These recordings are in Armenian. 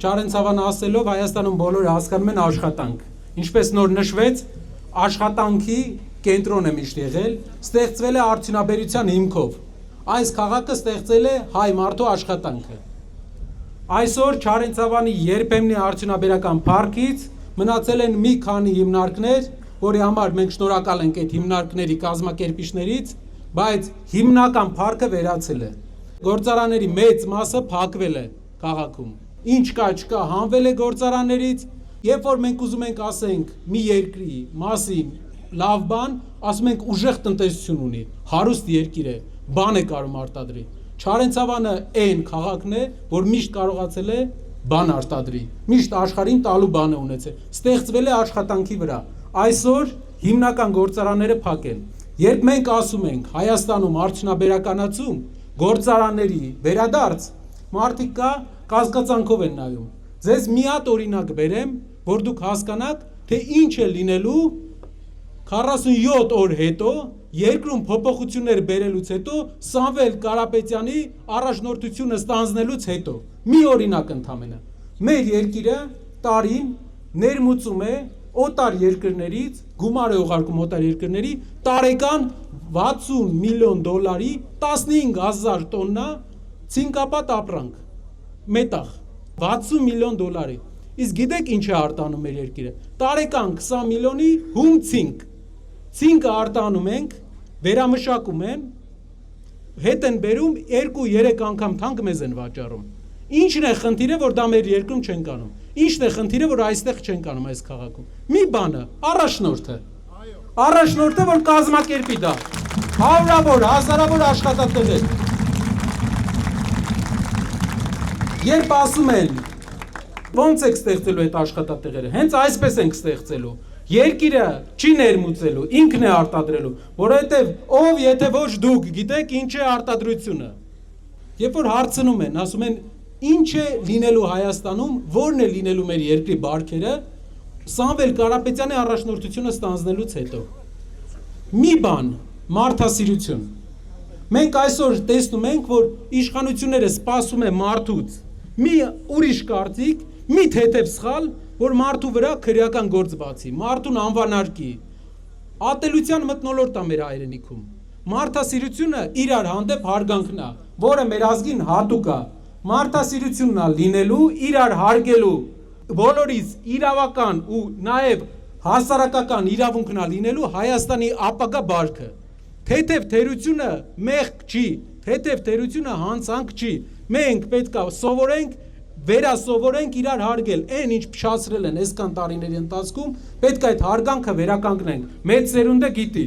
Չարենցավանը ասելով Հայաստանում բոլորը հասկանում են աշխատանք։ Ինչպես նոր նշվեց, աշխատանքի կենտրոն է միշտ եղել, ստեղծվել է արդյունաբերության հիմքով։ Այս քաղաքը ստեղծել է հայ մարդու աշխատանքը։ Այսօր Չարենցավանի երբեմնի արդյունաբերական փառքից մնացել են մի քանի հիմնարկներ, որի համար մենք շնորհակալ ենք այդ հիմնարկների կազմակերպիչներից, բայց հիմնական փառքը վերացել է։ Գործարանների մեծ մասը փակվել է քաղաքում։ Ինչ կա չկա հանվել է գործարաններից, երբ որ մենք ուզում ենք ասենք մի երկրի մասին լավ բան, ասում ենք ուժեղ տնտեսություն ունի, հարուստ երկիր է, բան է կարող արտադրի։ Չարենցավանը այն քաղաքն է, որ միշտ կարողացել է բան արտադրի, միշտ աշխարհին տալու բան է ունեցել, ստեղծվել է աշխատանքի վրա։ Այսօր հիմնական գործարանները փակ են։ Երբ մենք ասում ենք Հայաստանում արդյունաբերականացում, գործարանների վերադարձ, մարդիկ կասկածանքով են նայում։ Ձեզ մի հատ օրինակ բերեմ, որ դուք հասկանաք, թե ինչ է լինելու 47 օր հետո, երկրում փոփոխություններ բերելուց հետո, Սամվել Կարապետյանի առաջնորդությունը ստանձնելուց հետո։ Մի օրինակ ընդամենը։ Մեր երկիրը տարին ներմուծում է օտար երկրներից, գումար է ուղարկում օտար երկրների, տարեկան 60 միլիոն դոլարի 15,000 տոննա ցինկապատ ապրանք, մետաղ, 60 միլիոն դոլարի։ Իսկ գիտեք ինչ է արտանում մեր երկիրը։ Տարեկան 20 միլիոնի հում ցինկ։ Ցինկը արտանում ենք, վերամշակում են, հետ են բերում 2-3 անգամ թանկ մեզ են վաճառում։ Ինչն է խնդիրը, որ դա մեր երկրում չեն կանում։ Ինչն է խնդիրը, որ այստեղ չեն կանում այս քաղաքում։ Մի բանը, առաջնորդը։ Առաջնորդը, որ կազմակերպի դա։ Հարյուրավոր, հազարավոր աշխատատեղեր։ Երբ ասում են, ոնց եք ստեղծելու այդ աշխատատեղերը, հենց այսպես ենք ստեղծելու։ Երկիրը չի ներմուծելու, ինքն է արտադրելու, որովհետև ով եթե ոչ դուք գիտեք ինչ է արտադրությունը։ Երբ որ հարցնում են, ասում են ինչ է լինելու Հայաստանում, որն է լինելու մեր երկրի բարքերը, Սամվել Կարապետյանի առաջնորդությունը ստանձնելուց հետո։ Մի բան, մարդասիրություն։ Մենք այսօր տեսնում ենք, որ իշխանությունները սպասում է մարդուց մի ուրիշ կարծիք, մի թեթև սխալ, որ մարդու վրա քրեական գործ բացի, մարդուն անվանարկի, ատելության մթնոլորտ է մեր հայրենիքում։ Մարդասիրությունը իրար հանդեպ հարգանքն է, որը մեր ազգին հատուկ է։ Մարդասիրությունն է լինելու, իրար հարգելու, բոլորիս իրավական ու նաև հասարակական իրավունքն է լինելու Հայաստանի ապագա բարքը։ Թեթև թերությունը մեղք չի, թեթև թերությունը հանցանք չի։ Մենք պետք է սովորենք վերասովորենք իրար հարգել, այն ինչ փշացրել են այսքան տարիների ընթացքում, պետք է այդ հարգանքը վերականգնենք։ Մեծ սերունդը գիտի,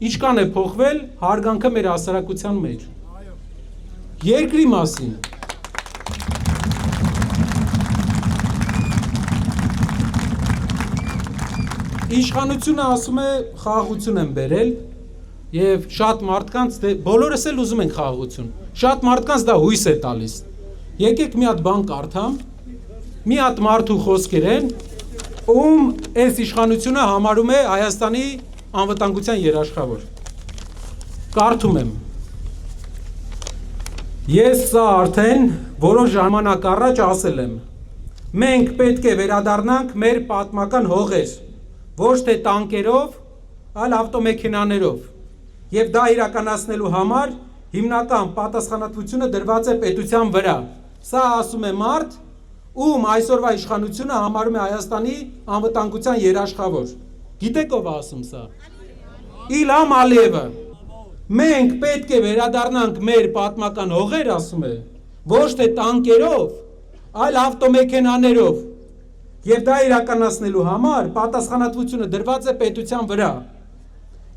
ինչքան է փոխվել հարգանքը մեր հասարակության մեջ։ Երկրի մասին։ Իշխանությունը ասում է խաղաղություն են բերել եւ շատ մարդկանց, բոլորս էլ ուզում են խաղաղություն, շատ մարդկանց դա հույս է տալիս։ Եկեք մի հատ բան կարդամ, մի հատ մարդու խոսքեր են, ում այս իշխանությունը համարում է Հայաստանի անվտանգության երաշխավոր։ Կարդում եմ։ Ես սա արդեն որոշ ժամանակ առաջ ասել եմ։ Մենք պետք է վերադառնանք մեր պատմական հողեր, ոչ թե տանկերով, այլ ավտոմեքենաներով։ Եվ դա իրականացնելու համար հիմնական պատասխանատվությունը դրված է պետության վրա։ Սա ասում է մարդ, ում այսօրվա իշխանությունը համարում է Հայաստանի անվտանգության երաշխավոր։ Գիտեք ով ասում սա։ Իլհամ Ալիևը։ Մենք պետք է վերադառնանք մեր պատմական հողեր, ասում է, ոչ թե տանկերով, այլ ավտոմեքենաներով։ Եվ դա իրականացնելու համար պատասխանատվությունը դրված է պետության վրա։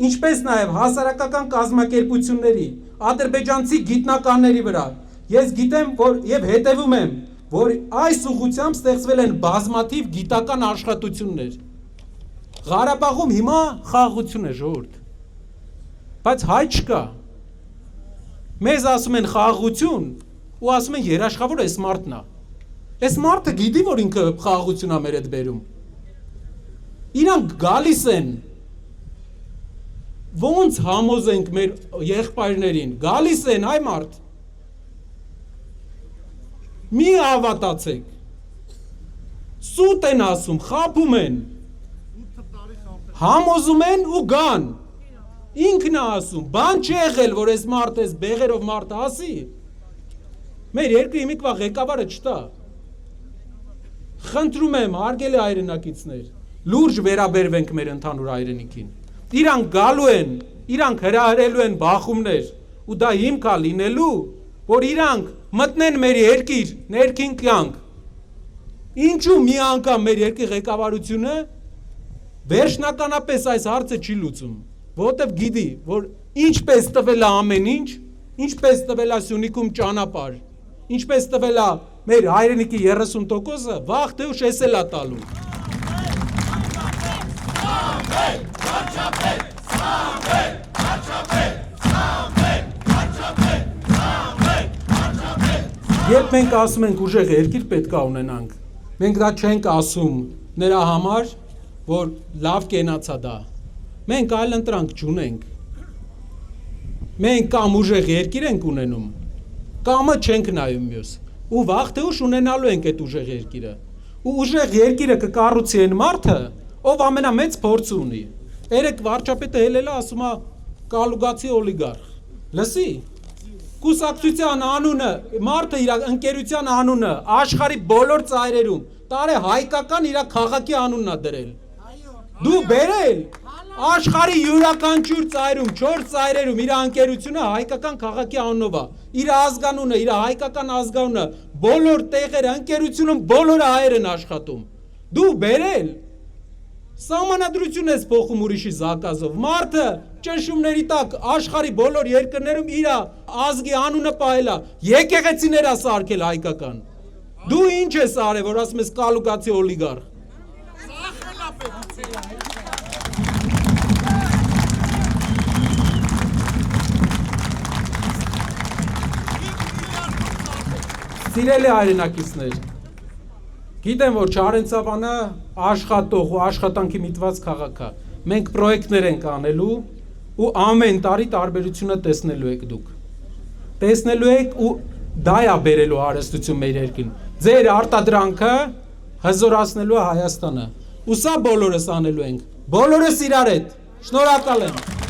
Ինչպես նաև հասարակական կազմակերպությունների, ադրբեջանցի գիտնականների վրա։ Ես գիտեմ, որ եւ հետևում եմ, որ այս ուղղությամբ ստեղծվել են բազմաթիվ գիտական աշխատություններ։ Ղարաբաղում հիմա խաղաղություն է, ժողովուրդ։ Բայց հայ չկա։ Մեզ ասում են խաղաղություն ու ասում են երաշխավոր էս մարդն է։ Էս մարդը գիտի, որ ինքը խաղաղություն է մեր հետ բերում։ Իրանք գալիս են։ Ոնց համոզենք մեր եղբայրներին, գալիս են այ մարդ։ Մի հավատացեք։ Սուտ են ասում, խաբում են, համոզում են ու գան, ինքն է ասում, բան չի եղել, որ այս մարդը, այս բեղերով մարդը ասի, մեր երկրի հիմիկվա ղեկավարը չտա, խնդրում եմ, հարգելի հայրենակիցներ, լուրջ վերաբերվենք մեր ընդհանուր հայրենիքին, իրանք գալու են, իրանք հրահրելու են բախումներ, ու դա հիմք է լինելու, որ իրանք մտնեն մեր երկիր, ներքին կյանք, ինչու մի անգամ մեր երկրի ղեկավարությունը վերջնականապես այս հարցը չի լուծում, որովհետև գիտի, որ ինչպես տվել է ամեն ինչ, ինչպես տվել է Սյունիքում ճանապարհ, ինչպես տվել է մեր հայրենիքի 30%-ը, վաղ թե ուշ էս էլ է տալու։ Երբ մենք ասում ենք ուժեղ երկիր պետք է ունենանք, մենք դա չենք ասում նրա համար, որ լավ կենացա դա, մենք այլ ընտրանք չունենք, մենք կամ ուժեղ երկիր ենք ունենում, կամը չենք նայում մյուս, ու վաղ թե ուշ ունենալու ենք այդ ուժեղ երկիրը, ու ուժեղ երկիրը կկառուցի այն մարդը, ով ամենամեծ փորձ ունի, երեք վարչապետը հելելա ասում է կալուգացի օլիգարխ, լսի, կուսակցության անունը, մարդը իր ընկերության անունը, աշխարհի բոլոր ծայրերում, տարե հայկական իր քաղաքի անունն է դրել, դու բերել, աշխարհի յուրաքանչյուր ծայրում, 4 ծայրերում իր ընկերությունը հայկական քաղաքի անունով է, իր ազգանունը, իր հայկական ազգանունը, բոլոր տեղերը, ընկերությունում բոլորը հայեր են աշխատում, դու բերել, Սահմանադրություն ես փոխում ուրիշի զակազով, մարդը ճնշումների տակ աշխարհի բոլոր երկրներում իր ազգի անունը պահել է, եկեղեցիներ է սարքել հայկական, դու ինչ ես արել, որ ասում ես կալուգացի օլիգարխ, Սիրելի հայրենակիցներ, գիտեմ, որ Չարենցավանը աշխատող ու աշխատանքի միտված քաղաք է, մենք պրոյեկտներ ենք անելու ու ամեն տարի տարբերությունը տեսնելու եք դուք, տեսնելու եք ու դա է բերելու հարստություն մեր երկրին, ձեր արտադրանքը հզորացնելու է Հայաստանը, ու սա բոլորս անելու ենք, բոլորս իրար հետ, շնորհակալ եմ։